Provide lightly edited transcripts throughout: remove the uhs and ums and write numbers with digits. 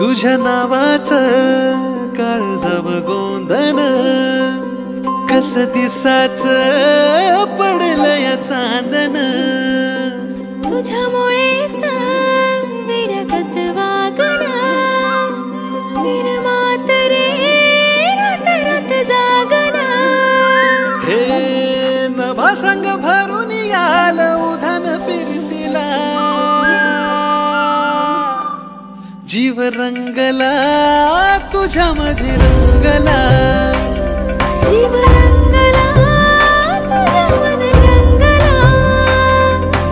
तुझ्या नावाचं काळजाव गोंधन कस दिसाच पडलंय चांदन तुझ्यामुळेच विडगत वागणं विरमात रे रात रात जागणं हे नभा संग भरून याल उधान फिरतीला जीव रंगला तुझ्यामध्ये रंगला जीव रंगला तुझ्यामध्ये रंगला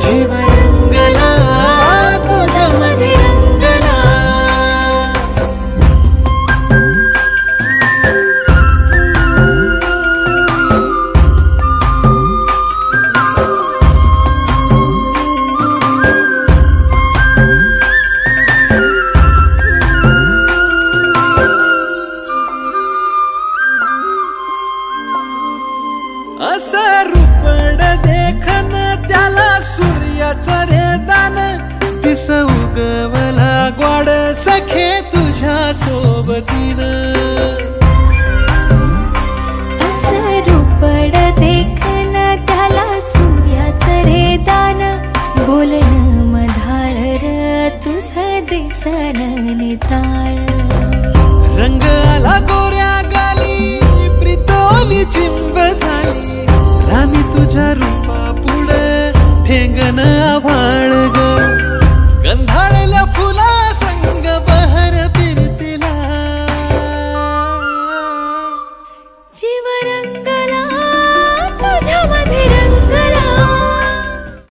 जीव रंगला तुझ्यामध्ये रंगला असं रूपड देखन त्याला सूर्याचं रे दान दिस उगवला ग्वाड सखे तुझ्या सोबतीनं असं रूपड देखन त्याला सूर्याचं रे दान बोलणं मधाळ र तुझं दिसण निताळ रंग आला गोऱ्या गाली प्रितोली चिंब झाली राणी तुझ्या रूपा पुढे ठेंगण आभाळ ग